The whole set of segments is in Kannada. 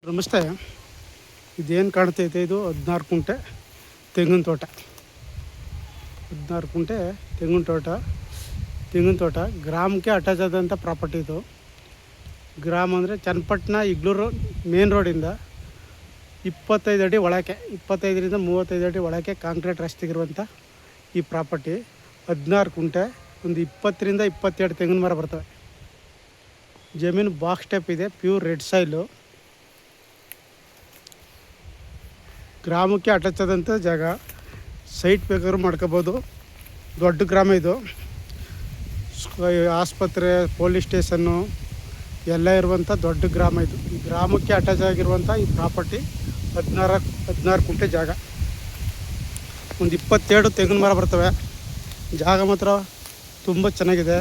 ನಮಸ್ತೆ. ಇದೇನು ಕಾಣ್ತೈತೆ, ಇದು 16 ಕುಂಟೆ ತೆಂಗಿನ ತೋಟ. 16 ಕುಂಟೆ ತೆಂಗಿನ ತೋಟ ಗ್ರಾಮಕ್ಕೆ ಅಟ್ಯಾಚ್ ಆದಂಥ ಪ್ರಾಪರ್ಟಿ ಇದು. ಗ್ರಾಮ ಅಂದರೆ ಚನ್ನಪಟ್ಟಣ ಇಗ್ಲೂರು ಮೇನ್ ರೋಡಿಂದ 25 ಅಡಿ ಒಳಕ್ಕೆ, 25ರಿಂದ 35 ಅಡಿ ಒಳಕ್ಕೆ ಕಾಂಕ್ರೀಟ್ ರಸ್ತೆಗಿರುವಂಥ ಈ ಪ್ರಾಪರ್ಟಿ. 16 ಕುಂಟೆ, ಒಂದು 20ರಿಂದ 22 ತೆಂಗಿನ ಮರ ಬರ್ತವೆ. ಜಮೀನು ಬಾಕ್ಸ್ ಟೈಪ್ ಇದೆ, ಪ್ಯೂರ್ ರೆಡ್ ಸಾಯಿಲು. ಗ್ರಾಮಕ್ಕೆ ಅಟ್ಯಾಚ್ ಆದಂಥ ಜಾಗ. ಸೈಟ್ ಬೇಕಾದ್ರೂ ಮಾಡ್ಕೋಬೋದು. ದೊಡ್ಡ ಗ್ರಾಮ ಇದು. ಆಸ್ಪತ್ರೆ, ಪೊಲೀಸ್ ಸ್ಟೇಷನ್ನು ಎಲ್ಲ ಇರುವಂಥ ದೊಡ್ಡ ಗ್ರಾಮ ಇದು. ಈ ಗ್ರಾಮಕ್ಕೆ ಅಟ್ಯಾಚ್ ಆಗಿರುವಂಥ ಈ ಪ್ರಾಪರ್ಟಿ 16 ಕುಂಟೆ ಜಾಗ. ಒಂದು 22 ತೆಂಗಿನ ಮರ ಬರ್ತವೆ. ಜಾಗ ಮಾತ್ರ ತುಂಬ ಚೆನ್ನಾಗಿದೆ.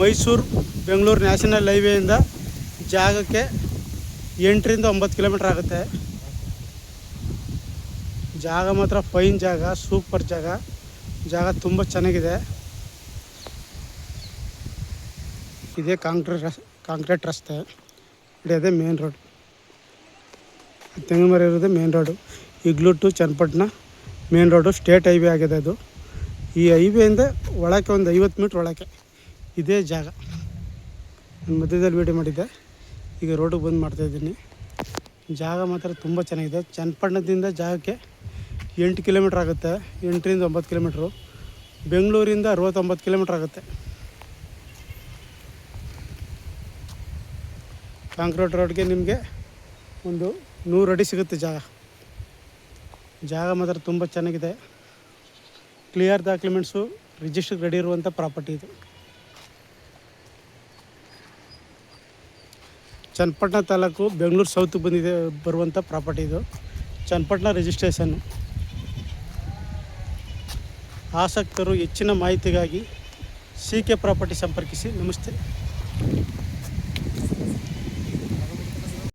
ಮೈಸೂರು ಬೆಂಗಳೂರು ನ್ಯಾಷನಲ್ ಹೈವೇಯಿಂದ ಜಾಗಕ್ಕೆ 8ರಿಂದ 9 ಕಿಲೋಮೀಟ್ರ್ ಆಗುತ್ತೆ. ಜಾಗ ಮಾತ್ರ ಫೈನ್ ಜಾಗ, ಸೂಪರ್ ಜಾಗ ತುಂಬ ಚೆನ್ನಾಗಿದೆ. ಇದೇ ಕಾಂಕ್ರೀಟ್ ರಸ್ತೆ. ಅದೇ ಮೇನ್ ರೋಡ್. ತೆಂಗಿನ ಮರ ಇರೋದು main road. Iggalur to Channapatna main road, state highway ಆಗಿದೆ ಅದು. ಈ ಹೈವೇಯಿಂದ ಒಳಕ್ಕೆ ಒಂದು 50 ಮೀಟ್ರ್ ಒಳಕ್ಕೆ ಇದೇ ಜಾಗ. ನಾನು ಮಧ್ಯದಲ್ಲಿ ವೀಡಿಯೋ ಮಾಡಿದ್ದೆ, ಈಗ ರೋಡಿಗೆ ಬಂದು ಮಾಡ್ತಾಯಿದ್ದೀನಿ. ಜಾಗ ಮಾತ್ರ ತುಂಬ ಚೆನ್ನಾಗಿದೆ. ಚನ್ನಪಟ್ಟಣದಿಂದ ಜಾಗಕ್ಕೆ 8 ಕಿಲೋಮೀಟ್ರ್ ಆಗುತ್ತೆ, 8ರಿಂದ 9 ಕಿಲೋಮೀಟ್ರು. ಬೆಂಗಳೂರಿಂದ 69 ಕಿಲೋಮೀಟ್ರ್ ಆಗುತ್ತೆ. ಕಾಂಕ್ರೀಟ್ ರೋಡ್ಗೆ ನಿಮಗೆ ಒಂದು 100 ಅಡಿ ಸಿಗುತ್ತೆ ಜಾಗ ಮಾತ್ರ ತುಂಬ ಚೆನ್ನಾಗಿದೆ. ಕ್ಲಿಯರ್ ಡಾಕ್ಯುಮೆಂಟ್ಸು, ರಿಜಿಸ್ಟ್ರಿಗೆ ರೆಡಿ ಇರುವಂಥ ಪ್ರಾಪರ್ಟಿ ಇದು. ಚನ್ನಪಟ್ಟಣ ತಾಲೂಕು, ಬೆಂಗಳೂರು ಸೌತ್ಗೆ ಬರುವಂಥ ಪ್ರಾಪರ್ಟಿ ಇದು. ಚನ್ನಪಟ್ಟಣ ರಿಜಿಸ್ಟ್ರೇಷನ್ನು. ಆಸಕ್ತರು ಹೆಚ್ಚಿನ ಮಾಹಿತಿಗಾಗಿ CK ಪ್ರಾಪರ್ಟಿ ಸಂಪರ್ಕಿಸಿ. ನಮಸ್ತೆ.